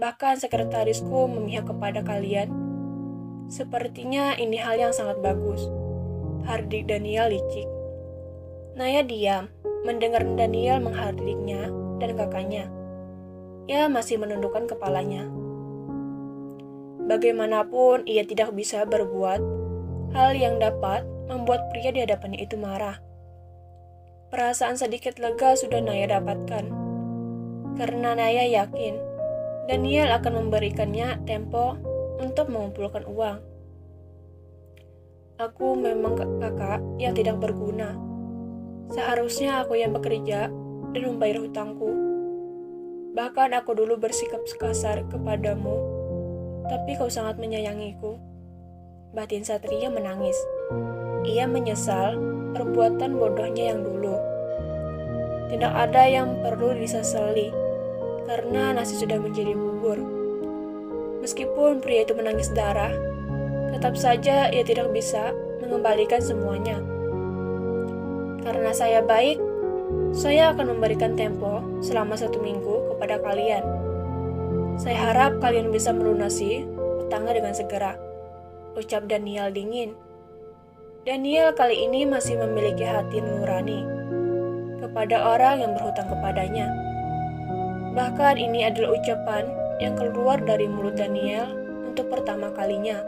Bahkan sekretarisku memihak kepada kalian. Sepertinya ini hal yang sangat bagus. Hardik Daniel licik. Naya diam, mendengar Daniel menghardiknya dan kakaknya. Ia masih menundukkan kepalanya. Bagaimanapun ia tidak bisa berbuat hal yang dapat membuat pria di hadapannya itu marah. Perasaan sedikit lega sudah Naya dapatkan. Karena Naya yakin Daniel akan memberikannya tempo untuk mengumpulkan uang. Aku memang kakak yang tidak berguna. Seharusnya aku yang bekerja dan membayar hutangku. Bahkan aku dulu bersikap kasar kepadamu, tapi kau sangat menyayangiku. Batin Satria menangis. Ia menyesal perbuatan bodohnya yang dulu. Tidak ada yang perlu disesali, karena nasi sudah menjadi bubur. Meskipun pria itu menangis darah, tetap saja ia tidak bisa mengembalikan semuanya. Karena saya baik, saya akan memberikan tempo selama 1 minggu kepada kalian. Saya harap kalian bisa melunasi hutangnya dengan segera, ucap Daniel dingin. Daniel kali ini masih memiliki hati nurani kepada orang yang berhutang kepadanya. Bahkan ini adalah ucapan yang keluar dari mulut Daniel untuk pertama kalinya.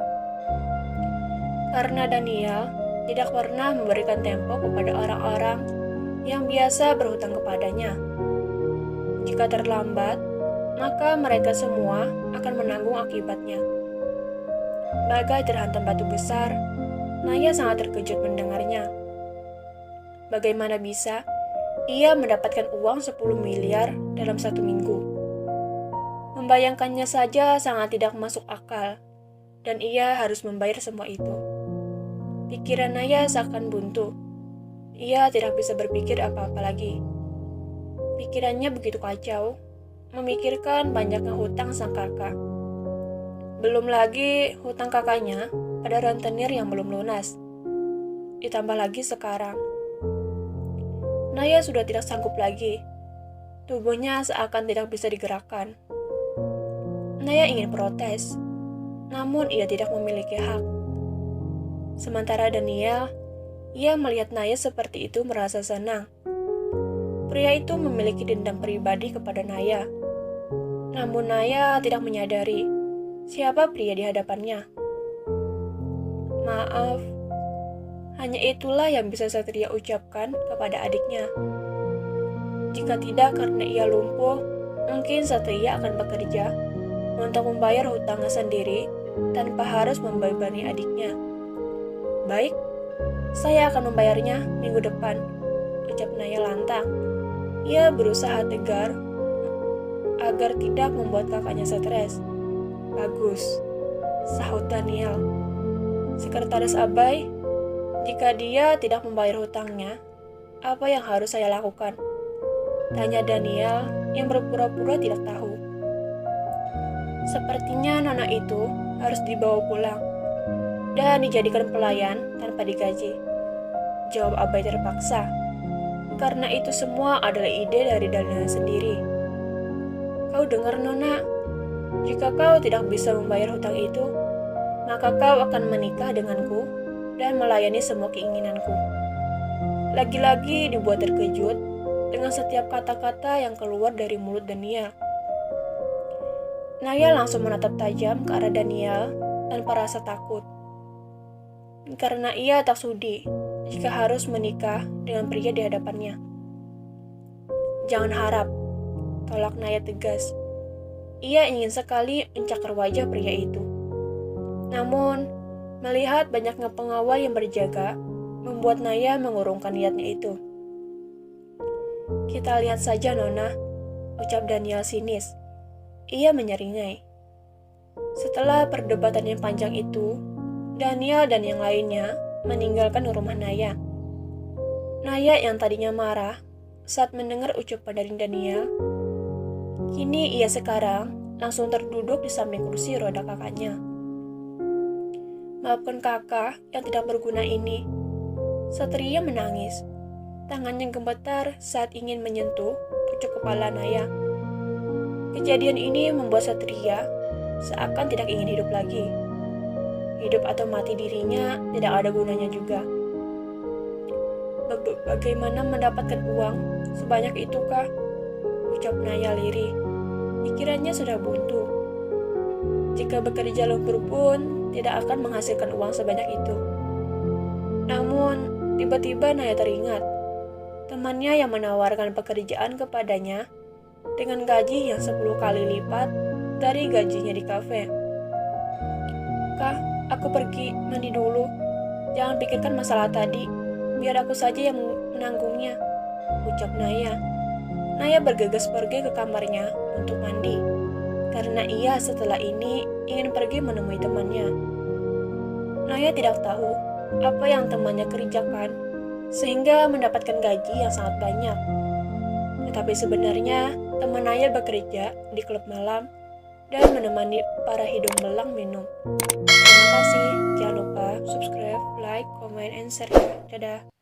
Karena Daniel tidak pernah memberikan tempo kepada orang-orang yang biasa berhutang kepadanya. Jika terlambat, maka mereka semua akan menanggung akibatnya. Bagai terhantam batu besar, Naya sangat terkejut mendengarnya. Bagaimana bisa ia mendapatkan uang 10 miliar dalam 1 minggu? Membayangkannya saja sangat tidak masuk akal, dan ia harus membayar semua itu. Pikiran Naya seakan buntu. Ia tidak bisa berpikir apa-apa lagi. Pikirannya begitu kacau, memikirkan banyaknya hutang sang kakak. Belum lagi hutang kakaknya pada rentenir yang belum lunas. Ditambah lagi sekarang. Naya sudah tidak sanggup lagi. Tubuhnya seakan tidak bisa digerakkan. Naya ingin protes, namun ia tidak memiliki hak. Sementara Daniel, ia melihat Naya seperti itu merasa senang. Pria itu memiliki dendam pribadi kepada Naya. Namun Naya tidak menyadari siapa pria di hadapannya. Maaf, hanya itulah yang bisa Satria ucapkan kepada adiknya. Jika tidak karena ia lumpuh, mungkin Satria akan bekerja untuk membayar hutangnya sendiri tanpa harus membebani adiknya. Baik, saya akan membayarnya minggu depan, ucap Naya lantang. Ia berusaha tegar agar tidak membuat kakaknya stres. Bagus, sahut Daniel. Sekretaris Abai, jika dia tidak membayar hutangnya, apa yang harus saya lakukan? Tanya Daniel yang berpura-pura tidak tahu. Sepertinya nona itu harus dibawa pulang dan dijadikan pelayan tanpa digaji, jawab Abai terpaksa. Karena itu semua adalah ide dari Daniel sendiri. Kau dengar, Nona? Jika kau tidak bisa membayar hutang itu, maka kau akan menikah denganku dan melayani semua keinginanku. Lagi-lagi dibuat terkejut dengan setiap kata-kata yang keluar dari mulut Daniel. Naya langsung menatap tajam ke arah Daniel tanpa rasa takut. Karena ia tak sudi jika harus menikah dengan pria di hadapannya. Jangan harap, tolak Naya tegas. Ia ingin sekali mencakar wajah pria itu. Namun, melihat banyaknya pengawal yang berjaga, membuat Naya mengurungkan niatnya itu. Kita lihat saja, Nona, ucap Daniel sinis. Ia menyeringai. Setelah perdebatan yang panjang itu, Daniel dan yang lainnya meninggalkan rumah Naya. Naya yang tadinya marah saat mendengar ucapan dari Daniel, kini ia sekarang langsung terduduk di samping kursi roda kakaknya. Maafkan kakak yang tidak berguna ini. Satria menangis. Tangannya gemetar saat ingin menyentuh pucuk kepala Naya. Kejadian ini membuat Satria seakan tidak ingin hidup lagi. Hidup atau mati dirinya tidak ada gunanya juga. Bagaimana mendapatkan uang sebanyak itu kah? Ucap Naya lirih. Pikirannya sudah buntu. Jika bekerja lembur pun tidak akan menghasilkan uang sebanyak itu. Namun, tiba-tiba Naya teringat temannya yang menawarkan pekerjaan kepadanya dengan gaji yang 10 kali lipat dari gajinya di kafe. Kak, aku pergi mandi dulu. Jangan pikirkan masalah tadi. Biar aku saja yang menanggungnya, ucap Naya. Naya bergegas pergi ke kamarnya untuk mandi, karena ia setelah ini ingin pergi menemui temannya. Naya tidak tahu apa yang temannya kerjakan, sehingga mendapatkan gaji yang sangat banyak. Tetapi sebenarnya, teman Naya bekerja di klub malam dan menemani para hidung belang minum. Terima kasih, jangan lupa subscribe, like, comment, and share ya. Dadah.